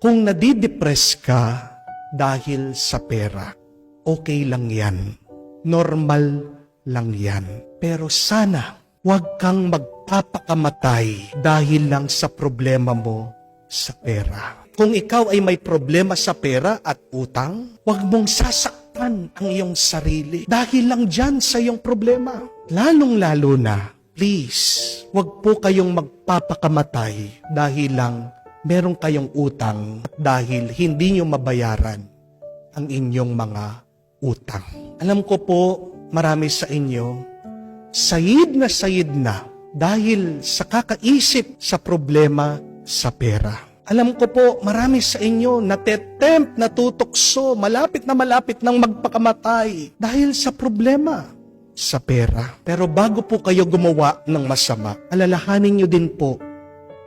Kung nadidepress ka dahil sa pera, okay lang yan. Normal lang yan. Pero sana, huwag kang magpapakamatay dahil lang sa problema mo sa pera. Kung ikaw ay may problema sa pera at utang, huwag mong sasaktan ang iyong sarili dahil lang dyan sa iyong problema. Lalong-lalo na, please, huwag po kayong magpapakamatay dahil lang meron kayong utang at dahil hindi nyo mabayaran ang inyong mga utang. Alam ko po, marami sa inyo, sayid na dahil sa kakaisip sa problema sa pera. Alam ko po, marami sa inyo natetempt, natutokso, malapit na ng magpakamatay dahil sa problema sa pera. Pero bago po kayo gumawa ng masama, alalahanin nyo din po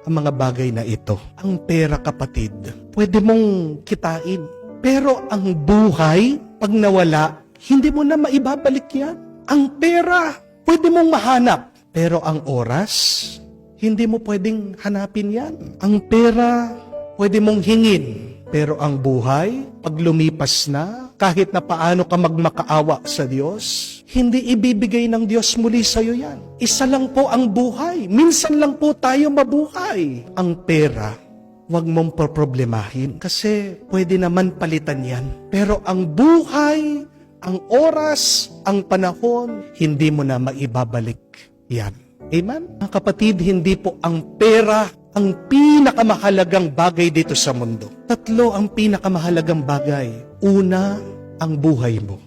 ang mga bagay na ito. Ang pera, kapatid, pwede mong kitain. Pero ang buhay, pag nawala, hindi mo na maibabalik yan. Ang pera, pwede mong mahanap. Pero ang oras, hindi mo pwedeng hanapin yan. Ang pera, pwede mong hingin. Pero ang buhay, pag lumipas na, kahit na paano ka magmakaawa sa Diyos, hindi ibibigay ng Diyos muli sa'yo yan. Isa lang po ang buhay. Minsan lang po tayo mabuhay. Ang pera, huwag mong problemahin kasi pwede naman palitan yan. Pero ang buhay, ang oras, ang panahon, hindi mo na maibabalik yan. Amen? Mga kapatid, hindi po ang pera ang pinakamahalagang bagay dito sa mundo. Tatlo ang pinakamahalagang bagay. Una, ang buhay mo.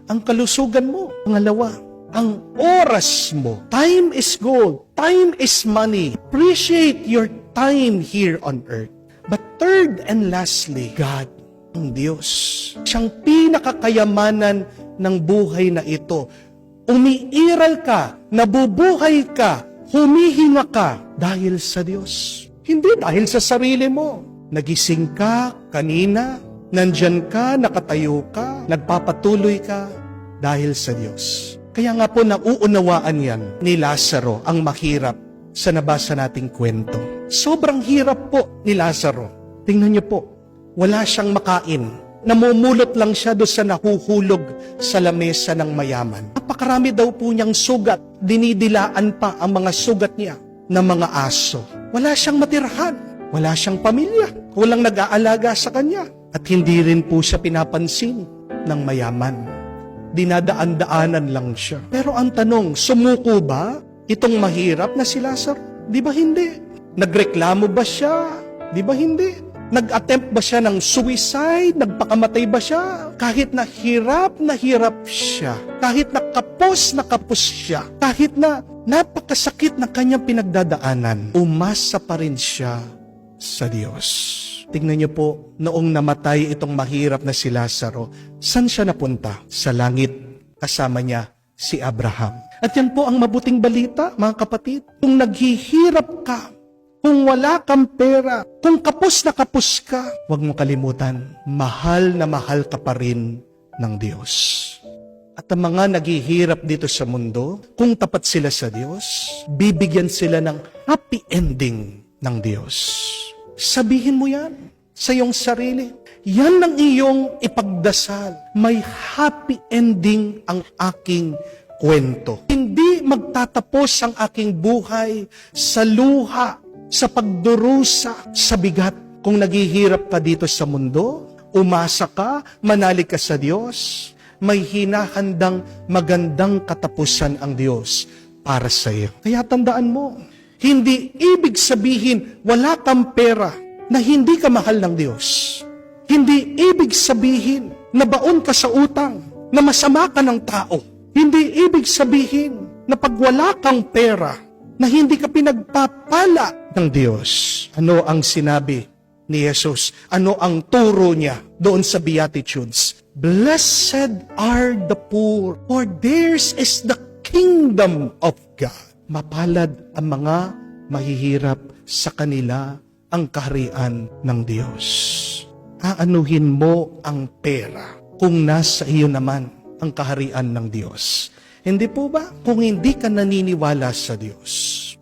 Ang kalusugan mo. Pangalawa, ang oras mo. Time is gold. Time is money. Appreciate your time here on earth. But third and lastly, God, ang Diyos. Siyang pinakakayamanan ng buhay na ito. Umiiral ka, nabubuhay ka, humihinga ka dahil sa Diyos. Hindi dahil sa sarili mo. Nagising ka kanina, nandyan ka, nakatayo ka, nagpapatuloy ka dahil sa Diyos. Kaya nga po nauunawaan yan ni Lazaro ang mahirap sa nabasa nating kwento. Sobrang hirap po ni Lazaro. Tingnan niyo po, wala siyang makain. Namumulot lang siya doon sa nahuhulog sa lamesa ng mayaman. Napakarami daw po niyang sugat. Dinidilaan pa ang mga sugat niya ng mga aso. Wala siyang matirahan. Wala siyang pamilya. Walang nag-aalaga sa kanya. At hindi rin po siya pinapansin ng mayaman. Dinadaan-daanan lang siya. Pero ang tanong, sumuko ba itong mahirap na si Lazaro? Di ba hindi? Nagreklamo ba siya? Di ba hindi? Nag-attempt ba siya ng suicide? Nagpakamatay ba siya? Kahit na hirap siya, kahit na kapos siya, kahit na napakasakit na kanyang pinagdadaanan, umasa pa rin siya sa Diyos. Tingnan niyo po, noong namatay itong mahirap na si Lazaro, saan siya napunta? Sa langit, kasama niya si Abraham. At yan po ang mabuting balita, mga kapatid. Kung naghihirap ka, kung wala kang pera, kung kapos na kapos ka, huwag mo kalimutan, mahal na mahal ka pa rin ng Diyos. At ang mga naghihirap dito sa mundo, kung tapat sila sa Diyos, bibigyan sila ng happy ending ng Diyos. Sabihin mo yan sa iyong sarili. Yan ang iyong ipagdasal. May happy ending ang aking kwento. Hindi magtatapos ang aking buhay sa luha, sa pagdurusa, sa bigat. Kung naghihirap ka dito sa mundo, umasa ka, manalig ka sa Diyos, may hinahandang magandang katapusan ang Diyos para sa iyo. Kaya tandaan mo, hindi ibig sabihin wala kang pera na hindi ka mahal ng Diyos. Hindi ibig sabihin na baon ka sa utang, na masama ka ng tao. Hindi ibig sabihin na pag wala kang pera, na hindi ka pinagpapala ng Diyos. Ano ang sinabi ni Jesus? Ano ang turo niya doon sa Beatitudes? Blessed are the poor, for theirs is the kingdom of God. Mapalad ang mga mahihirap, sa kanila ang kaharian ng Diyos. Aanuhin mo ang pera kung nasa iyo naman ang kaharian ng Diyos. Hindi po ba? Kung hindi ka naniniwala sa Diyos,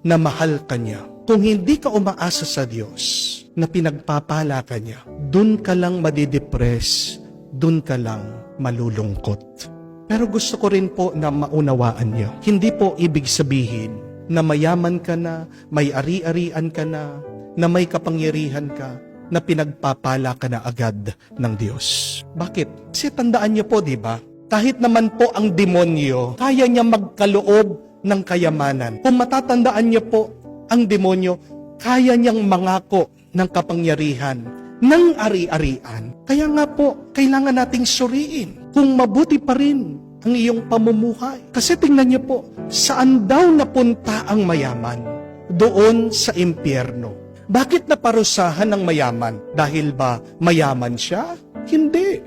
na mahal ka niya, Kung hindi ka umaasa sa Diyos na pinagpapala ka niya, dun ka lang madidepress, dun ka lang malulungkot. Pero gusto ko rin po na maunawaan niyo, hindi po ibig sabihin na mayaman ka na, may ari-arian ka na may kapangyarihan ka, na pinagpapala ka na agad ng Diyos. Bakit? Kasi tandaan niyo po, di ba? Kahit naman po ang demonyo, kaya niya magkaloob ng kayamanan. Kung matatandaan niyo po, ang demonyo, kaya niyang mangako ng kapangyarihan, ng ari-arian. Kaya nga po, kailangan nating suriin kung mabuti pa rin ang iyong pamumuhay. Kasi tingnan niyo po, saan daw napunta ang mayaman? Doon sa impyerno. Bakit naparusahan ng mayaman? Dahil ba mayaman siya? Hindi.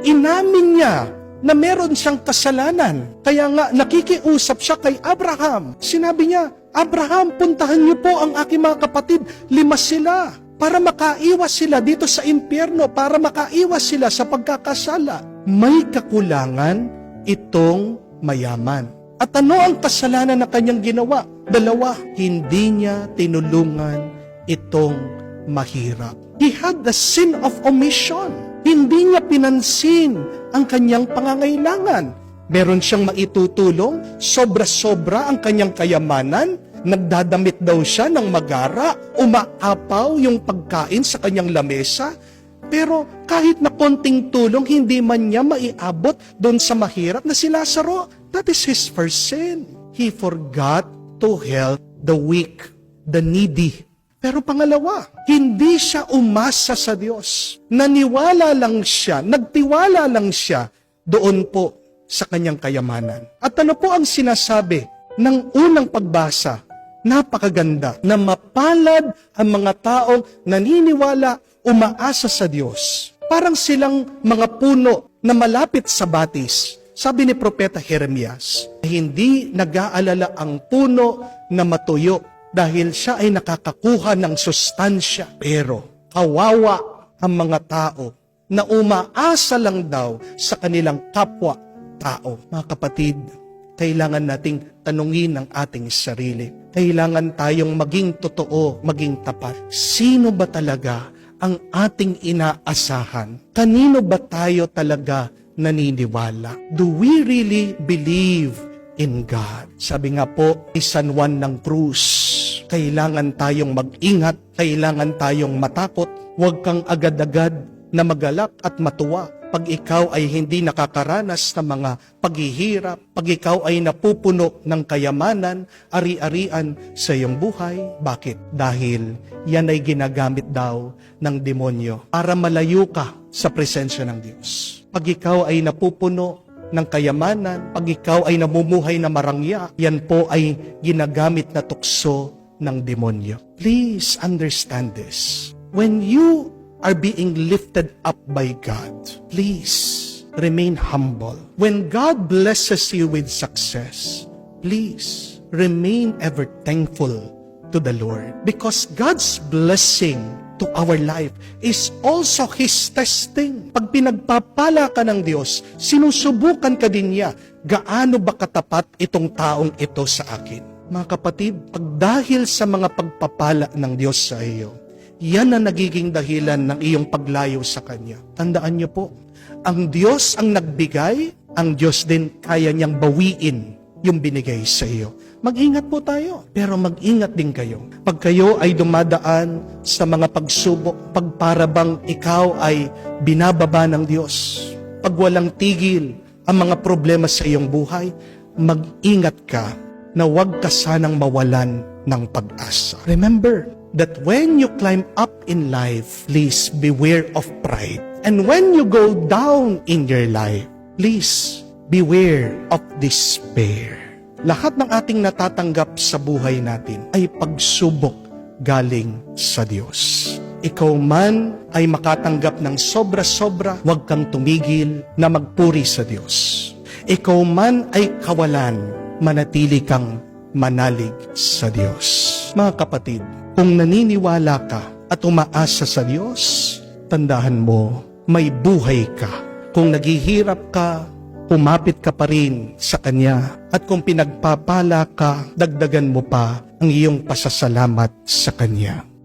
Inamin niya na meron siyang kasalanan. Kaya nga nakikiusap siya kay Abraham. Sinabi niya, Abraham, puntahan niyo po ang aking mga kapatid. 5 sila. Para makaiwas sila dito sa impyerno. Para makaiwas sila sa pagkakasala. May kakulangan itong mayaman. At ano ang kasalanan na kanyang ginawa? 2, hindi niya tinulungan itong mahirap. He had the sin of omission. Hindi niya pinansin ang kanyang pangangailangan. Meron siyang maitutulong, sobra-sobra ang kanyang kayamanan, nagdadamit daw siya ng magara, umaapaw yung pagkain sa kanyang lamesa, pero kahit na konting tulong, hindi man niya maiabot doon sa mahirap na si Lazaro. That is his first sin. He forgot to help the weak, the needy. Pero pangalawa, hindi siya umasa sa Diyos. Naniwala lang siya, nagtiwala lang siya doon po sa kanyang kayamanan. At ano po ang sinasabi ng unang pagbasa? Napakaganda na mapalad ang mga taong naniniwala, umaasa sa Diyos. Parang silang mga puno na malapit sa batis. Sabi ni Propeta Jeremias, hindi nag-aalala ang puno na matuyo dahil siya ay nakakakuha ng sustansya. Pero kawawa ang mga tao na umaasa lang daw sa kanilang kapwa-tao. Mga kapatid, kailangan nating tanungin ang ating sarili. Kailangan tayong maging totoo, maging tapat. Sino ba talaga ang ating inaasahan? Kanino ba tayo talaga naniniwala? Do we really believe in God? Sabi nga po ni San Juan ng Cruz, kailangan tayong mag-ingat, kailangan tayong matakot, huwag kang agad-agad na magalak at matuwa pag ikaw ay hindi nakakaranas ng mga paghihirap, pag ikaw ay napupuno ng kayamanan, ari-arian sa iyong buhay. Bakit? Dahil yan ay ginagamit daw ng demonyo para malayo ka sa presensya ng Diyos. Pag ikaw ay napupuno ng kayamanan, pag ikaw ay namumuhay na marangya, yan po ay ginagamit na tukso ng demonyo. Please understand this. When you are being lifted up by God, please remain humble. When God blesses you with success, please remain ever thankful to the Lord. Because God's blessing to our life is also His testing. Pag pinagpapala ka ng Diyos, sinusubukan ka din niya, gaano ba katapat itong taong ito sa akin? Mga kapatid, pag dahil sa mga pagpapala ng Diyos sa iyo, yan ang nagiging dahilan ng iyong paglayo sa Kanya. Tandaan niyo po, ang Diyos ang nagbigay, ang Diyos din kaya niyang bawiin yung binigay sa iyo. Mag-ingat po tayo, pero mag-ingat din kayo. Pag kayo ay dumadaan sa mga pagsubok, pag para bang ikaw ay binababa ng Diyos, pag walang tigil ang mga problema sa iyong buhay, mag-ingat ka na huwag ka sanang mawalan ng pag-asa. Remember that when you climb up in life, please beware of pride. And when you go down in your life, please beware of despair. Lahat ng ating natatanggap sa buhay natin ay pagsubok galing sa Diyos. Ikaw man ay makatanggap ng sobra-sobra, huwag kang tumigil na magpuri sa Diyos. Ikaw man ay kawalan, manatili kang manalig sa Diyos. Mga kapatid, kung naniniwala ka at umaasa sa Diyos, tandaan mo, may buhay ka. Kung naghihirap ka, Kumapit ka pa rin sa Kanya. At kung pinagpapala ka, dagdagan mo pa ang iyong pasasalamat sa Kanya.